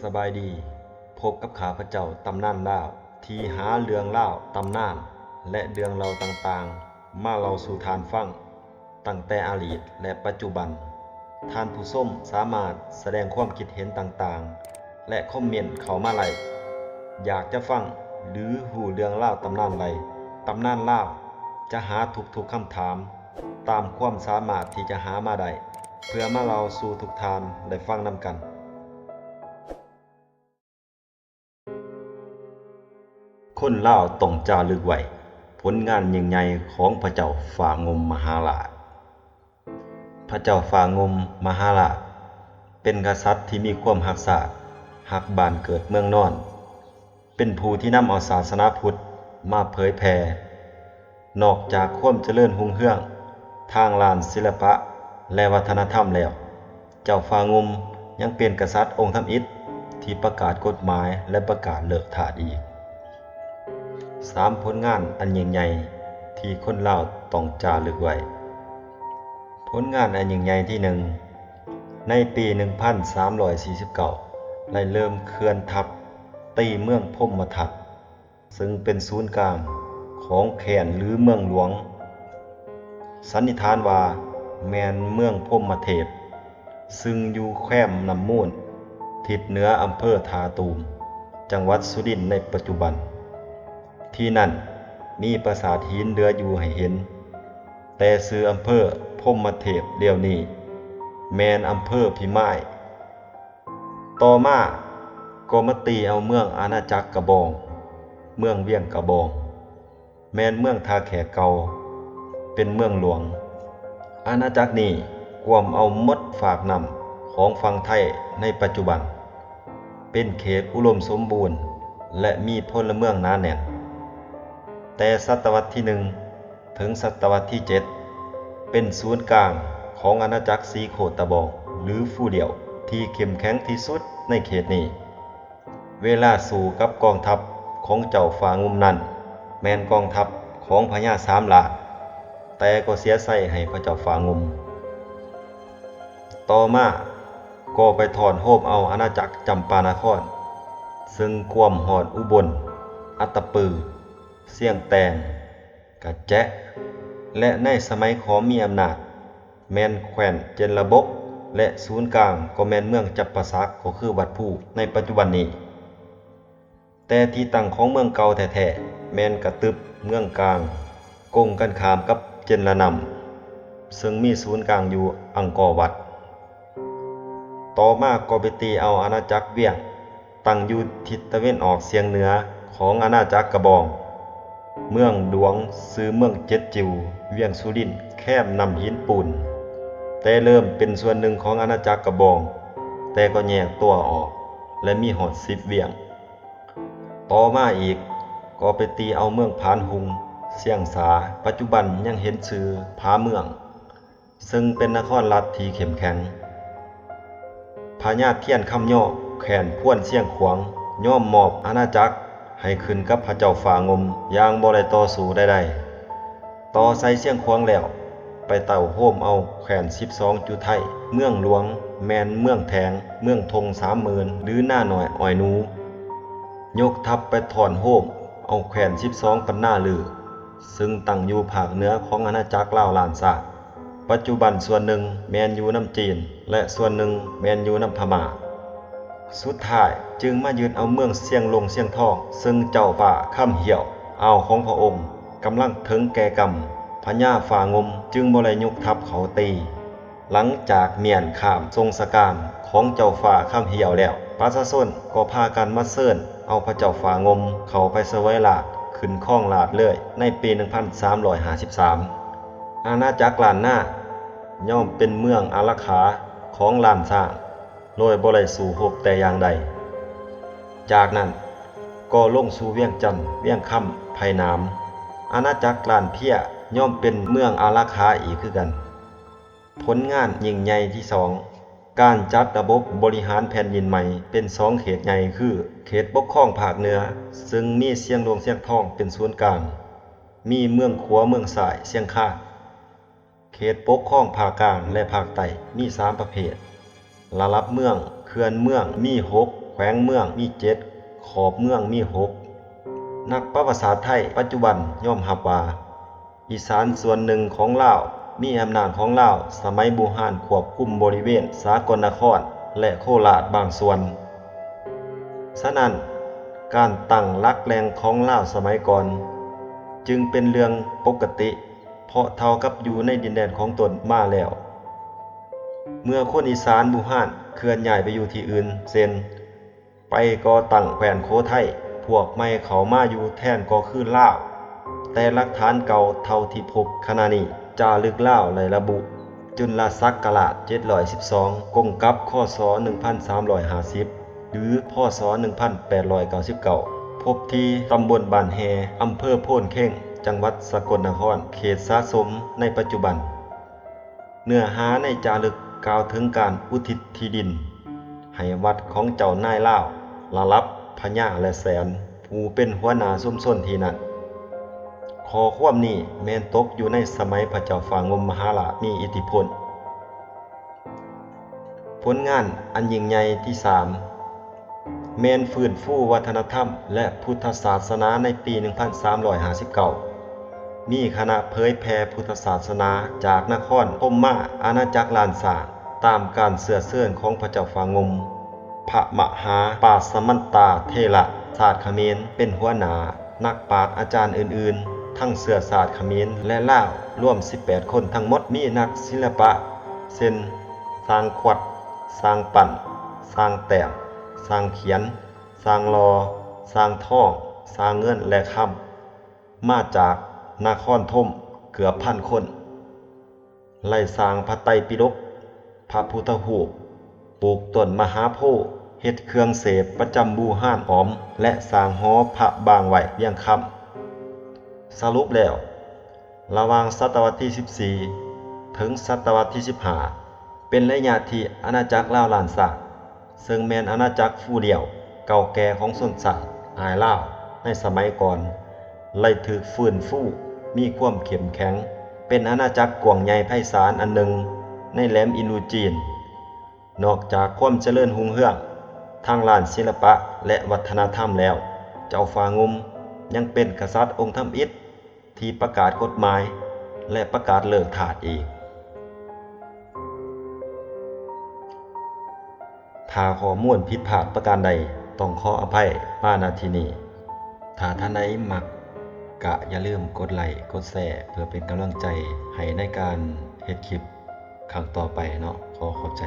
สบายดีพบกับข้าพเจ้าตำนานลาวที่หาเรื่องเล่าวตำนานและเรื่องเล่าต่างๆมาเล่าสู่ทานฟังตั้งแต่อดีตและปัจจุบันท่านผู้ชมสามารถแสดงความคิดเห็นต่างๆและคอมเมนต์เข้ามาไลอยากจะฟังหรือหูเรื่องเล่าวตำนานใดตำนานลาวจะหาทุกๆคำถามตามความสามารถที่จะหามาได้เพื่อมาเล่าสู่ทุกท่านได้ฟังนำกันคนลาวต้องจารึกไว้ผลงานยิ่งใหญ่ของพระเจ้าฝ่างมมหาราชพระเจ้าฝ่างมมหาราชเป็นกษัตริย์ที่มีความรักษารักบ้านเกิดเมืองนอนเป็นผู้ที่นำเอาศาสนาพุทธมาเผยแผ่นอกจากความเจริญรุ่งเรืองทางด้านศิลปะและวัฒนธรรมแล้วเจ้าฝ่างมยังเป็นกษัตริย์องค์ทำอิฐที่ประกาศกฎหมายและประกาศเลิกทาสอีก3 ผลงานอันยิ่งใหญ่ที่คนลาวต้องจารึกไว้ผลงานอันยิ่งใหญ่ที่1ในปี 1349 ได้เริ่มเคลื่อนทัพตีเมืองพรหมทัตซึ่งเป็นศูนย์กลางของแคว้นหรือเมืองหลวงสันนิษฐานว่าแม่นเมืองพรหมเทพซึ่งอยู่แคว้นน้ำมูลทิศเหนืออำเภอทาตูมจังหวัดสุรินทร์ในปัจจุบันที่นั่นมีปราสาทหินเหลืออยู่ให้เห็นแต่ชื่ออำเภอพรหมเทพเดี๋ยวนี้แม่นอำเภอพิมายต่อมาก็มาตีเอาเมืองอาณาจักรกระบองเมืองเวียงกระบองแม่นเมืองทาแขกเก่าเป็นเมืองหลวงอาณาจักรนี้กวมเอาหมดฝากนำของฝั่งไทยในปัจจุบันเป็นเขตอุดมสมบูรณ์และมีพลเมืองหนาแน่นแต่ศตวรรษที่1ถึงศตวรรษที่7เป็นศูนย์กลางของอาณาจักรสีโคตะบองหรือฟู่เดี่ยวที่เข้มแข็งที่สุดในเขตนี้เวลาสู้กับกองทัพของเจ้าฝ่างุมนั้นแม่นกองทัพของพญาสามล้านแต่ก็เสียใส่ให้พระเจ้าฝ่างุมต่อมาก็ไปถอนโฮมเอาอาณาจักรจำปานครซึ่งกวมหอดอุบลอัตตปือเสียงแตงกะแจะและในสมัยขอมมีอำนาจแม่นแขวนเจนระบบและศูนย์กลางก็แม่นเมืองจับปะสักก็คือวัดผู้ในปัจจุบันนี้แต่ที่ตั้งของเมืองเก่าแท้ๆแม่นกระตึบเมืองกลางกงกันข้ามกับเจนระนำซึ่งมีศูนย์กลางอยู่อังกอร์วัดต่อมาก็ไปตีเอาอาณาจักรเวียงตั้งอยู่ทิศตะวันออกเฉียงเหนือของอาณาจักรกระบองเมืองหลวงซื้อเมืองเจ็ดจิวเวียงสุรินทร์แคบนำหินปูนแต่เริ่มเป็นส่วนหนึ่งของอาณาจักรกระบองแต่ก็แยกตัวออกและมีหอด10 เวียงต่อมาอีกก็ไปตีเอาเมืองพานหุงเสียงสาปัจจุบันยังเห็นชื่อผาเมืองซึ่งเป็นนครรัฐที่เข้มแข็งพญาเทียนคำย่อแขวนพ่วนเสียงขวางย่อมมอบอาณาจักรให้ขึ้นกับพระเจ้าฝ่างมอย่างบ่ได้ต่อสู้ใดๆต่อใส่เสียงขวางแล้วไปเต่าโฮมเอาแขวน12 จุไทยเมืองหลวงแมนเมืองแทงเมืองทง30,000หรือหน้าหน่อยอ้อยนูยกทัพไปถอนโฮมเอาแขวน12 ปันหน้าลือซึ่งตั้งอยู่ภาคเหนือของอาณาจักรลาวล้านซาปัจจุบันส่วนหนึ่งแมนอยู่น้ำจีนและส่วนหนึ่งแมนอยู่น้ำพม่าสุดท้ายจึงมายึดเอาเมืองเสียงลงเสียงทองซึ่งเจ้าฝ่าค่ำเหี่ยวเอาของพระองค์กำลังถึงแก่กรรมพญาฝ่างมจึงบ่ได้ยกทัพเขาตีหลังจากเมียนข้ามทรงสการของเจ้าฝ่าค่ำเหี่ยวแล้วประชาชนก็พากันมาเชิญเอาพระเจ้าฝ่างมเขาไปเสวยราชย์ขึ้นครองราชย์เลยในปี 1353อาณาจักรล้านนาย่อมเป็นเมืองอารักขาของล้านช้างโดยบ่ได้สู่รบแต่อย่างใดจากนั้นก็ลงสู่เวียงจันทน์เวียงค่ำไผ่น้ำอาณาจักรล้านเพียย่อมเป็นเมืองอารักขาอีกคือกันผลงานยิ่งใหญ่ที่2การจัดระบบบริหารแผ่นดินใหม่เป็น2 เขตใหญ่คือเขตปกครองภาคเหนือซึ่งมีเสียงหลวงเสียงทองเป็นศูนย์กลางมีเมืองขัวเมืองสายเสียงข้าเขตปกครองภาคกลางและภาคใต้มี3 ประเภทระดับเมืองเขื่อนเมืองมี6 แขวงเมืองมี7ขอบเมืองมี6นักประวัติศาสตร์ไทยปัจจุบันยอมรับว่าอีสานส่วนหนึ่งของลาวมีอำนาจของลาวสมัยบูฮานควบคุมบริเวณสากลนครและโคราชบางส่วนฉะนั้นการตั้งหลักแหล่งของลาวสมัยก่อนจึงเป็นเรื่องปกติเพราะเท่ากับอยู่ในดินแดนของตนมาแล้วเมื่อคนอีสานบูฮานเคลื่อนย้ายไปอยู่ที่อื่นเช่นไปก่อตั้งแคว้นโคไทยพวกใหม่เข้ามาอยู่แทนก็คือลาวแต่หลักฐานเก่าเท่าที่พบขณะนี้จารึกลาวและระบุจุลศักราช712กงกับคศ1350หรือพศ1899พบที่ตำบลบ้านแฮอำเภอโพนเข่งจังหวัดสกลนครเขตสะสมในปัจจุบันเนื้อหาในจารึกกล่าวถึงการอุทิศที่ดินให้วัดของเจ้านายลาวละลับพญาและแสนผู้เป็นหัวหน้าชุมชนที่นั่นข้อความนี้แม้นตกอยู่ในสมัยพระเจ้าฝ่างมมหาราชมีอิทธิพลผลงานอันยิ่งใหญ่ที่3แม้นฟื้นฟูวัฒนธรรมและพุทธศาสนาในปี 1359 มีคณะเผยแผ่พุทธศาสนาจากนครพมมาอาณาจักรลานสางตามการเสื่อเสื่อนของพระเจ้าฝ่างมพระมหาปาสมันตาเทระศาสตร์เขมรเป็นหัวหน้านักปราชญ์อาจารย์อื่นๆทั้งเชื้อชาติเขมรและลาวรวม18คนทั้งหมดมีนักศิลปะเช่นสร้างขวัดสร้างปั่นสร้างแต้มสร้างเขียนสร้างลอสร้างท่องสร้างเงินและคำมาจากนครธมเกือบ1,000 คนไล่สร้างพระไตรปิฎกพระพุทธรูปปลูกต้นมหาโพธิ์เฮ็ดเครื่องเสพประจำบูฮานหอมและสร้างหอพระบางไว้เวียงคำสรุปแล้วระหว่างศตวรรษที่14ถึงศตวรรษที่15เป็นระยะที่อาณาจักรลาวล้านสร้างซึ่งแม่นอาณาจักรผู้เดียวเก่าแก่ของชนชาติอายลาวในสมัยก่อนไล่ถูกฟื้นฟูมีความเข้มแข็งเป็นอาณาจักรกว้างใหญ่ไพศาลอันหนึ่งในแหลมอินโดจีนนอกจากความเจริญรุ่งเรืองทางด้านศิลปะและวัฒนธรรมแล้วเจ้าฟ้างุมยังเป็นกษัตริย์องค์ทำอิฐที่ประกาศกฎหมายและประกาศเลิกทาสอีกถ้าข้อมูลผิดพลาดประการใดต้องขออภัยมาณที่นี้ถ้าท่านใดมักก็อย่าลืมกดไลค์กดแชร์เพื่อเป็นกำลังใจให้ในการเฮ็ดคลิปครั้งต่อไปเนาะขอขอบใจ